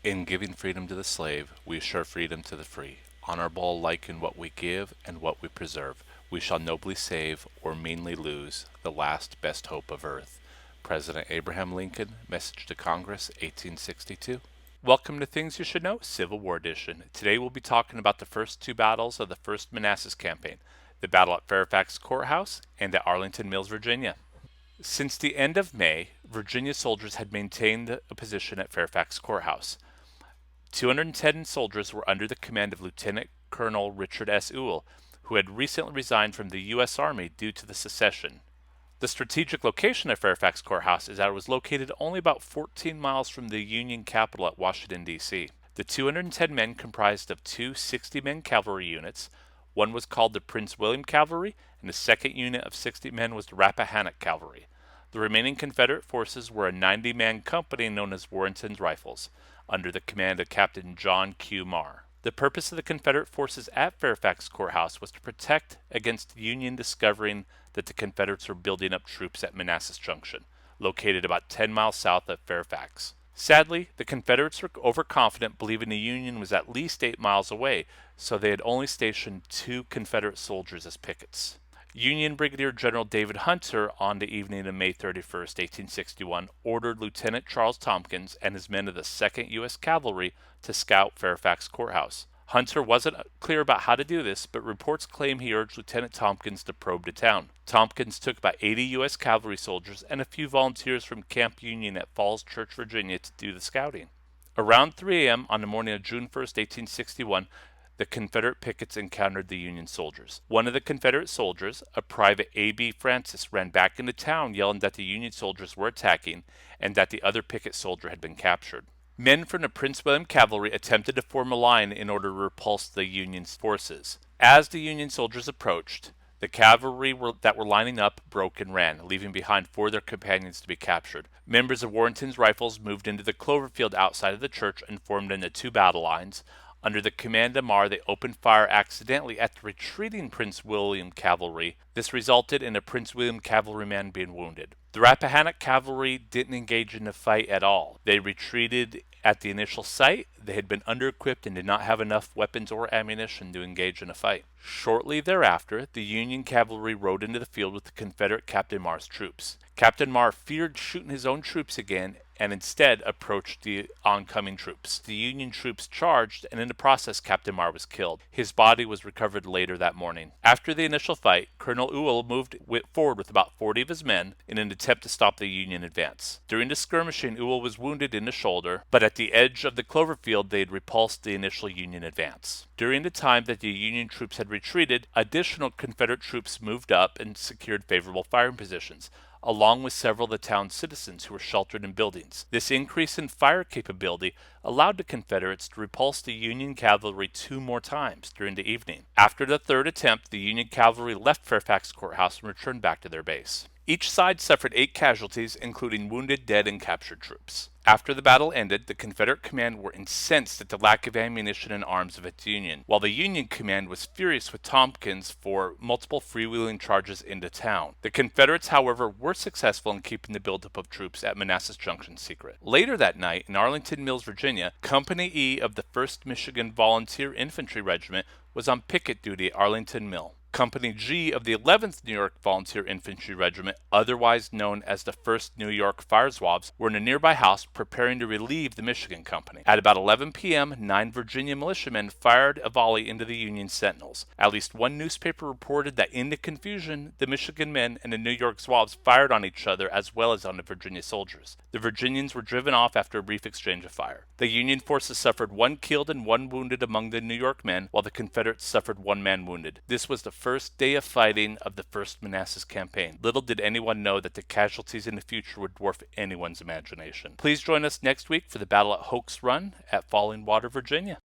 In giving freedom to the slave, we assure freedom to the free. Honorable alike in what we give and what we preserve, we shall nobly save or meanly lose the last best hope of earth. President Abraham Lincoln, Message to Congress, 1862. Welcome to Things You Should Know, Civil War Edition. Today we'll be talking about the first two battles of the First Manassas Campaign, the battle at Fairfax Courthouse and at Arlington Mills, Virginia. Since the end of May, Virginia soldiers had maintained a position at Fairfax Courthouse. 210 soldiers were under the command of Lieutenant Colonel Richard S. Ewell, who had recently resigned from the U.S. Army due to the secession. The strategic location of Fairfax Courthouse is that it was located only about 14 miles from the Union capital at Washington, D.C. The 210 men comprised of two 60-man cavalry units. One was called the Prince William Cavalry, and the second unit of 60 men was the Rappahannock Cavalry. The remaining Confederate forces were a 90-man company known as Warrenton's Rifles, under the command of Captain John Q. Marr. The purpose of the Confederate forces at Fairfax Courthouse was to protect against the Union discovering that the Confederates were building up troops at Manassas Junction, located about 10 miles south of Fairfax. Sadly, the Confederates were overconfident, believing the Union was at least 8 miles away, so they had only stationed 2 Confederate soldiers as pickets. Union Brigadier General David Hunter, on the evening of May 31, 1861, ordered Lieutenant Charles Tompkins and his men of the 2nd U.S. Cavalry to scout Fairfax Courthouse. Hunter wasn't clear about how to do this, but reports claim he urged Lieutenant Tompkins to probe the town. Tompkins took about 80 U.S. cavalry soldiers and a few volunteers from Camp Union at Falls Church, Virginia, to do the scouting. Around 3 a.m. on the morning of June 1, 1861, the Confederate pickets encountered the Union soldiers. One of the Confederate soldiers, a Private A.B. Francis, ran back into town yelling that the Union soldiers were attacking and that the other picket soldier had been captured. Men from the Prince William Cavalry attempted to form a line in order to repulse the Union forces. As the Union soldiers approached, the cavalry that were lining up broke and ran, leaving behind 4 of their companions to be captured. Members of Warrenton's Rifles moved into the clover field outside of the church and formed into 2 battle lines. Under the command of Marr, they opened fire accidentally at the retreating Prince William Cavalry. This resulted in a Prince William cavalryman being wounded. The Rappahannock Cavalry didn't engage in the fight at all. They retreated at the initial site. They had been under-equipped and did not have enough weapons or ammunition to engage in a fight. Shortly thereafter, the Union cavalry rode into the field with the Confederate Captain Marr's troops. Captain Marr feared shooting his own troops again and instead approached the oncoming troops. The Union troops charged, and in the process, Captain Marr was killed. His body was recovered later that morning. After the initial fight, Colonel Ewell moved forward with about 40 of his men in an attempt to stop the Union advance. During the skirmishing, Ewell was wounded in the shoulder, but at the edge of the clover field, they had repulsed the initial Union advance. During the time that the Union troops had retreated, additional Confederate troops moved up and secured favorable firing positions, along with several of the town's citizens who were sheltered in buildings. This increase in fire capability allowed the Confederates to repulse the Union cavalry 2 more times during the evening. After the 3rd attempt, the Union cavalry left Fairfax Courthouse and returned back to their base. Each side suffered 8 casualties, including wounded, dead, and captured troops. After the battle ended, the Confederate command were incensed at the lack of ammunition and arms of its Union, while the Union command was furious with Tompkins for multiple freewheeling charges into town. The Confederates, however, were successful in keeping the buildup of troops at Manassas Junction secret. Later that night, in Arlington Mills, Virginia, Company E of the 1st Michigan Volunteer Infantry Regiment was on picket duty at Arlington Mill. Company G of the 11th New York Volunteer Infantry Regiment, otherwise known as the 1st New York Fire Zouaves, were in a nearby house preparing to relieve the Michigan Company. At about 11 p.m., 9 Virginia militiamen fired a volley into the Union sentinels. At least one newspaper reported that in the confusion, the Michigan men and the New York Zouaves fired on each other as well as on the Virginia soldiers. The Virginians were driven off after a brief exchange of fire. The Union forces suffered 1 killed and 1 wounded among the New York men, while the Confederates suffered 1 man wounded. This was the first day of fighting of the First Manassas Campaign. Little did anyone know that the casualties in the future would dwarf anyone's imagination. Please join us next week for the battle at Hoke's Run at Falling Water, Virginia.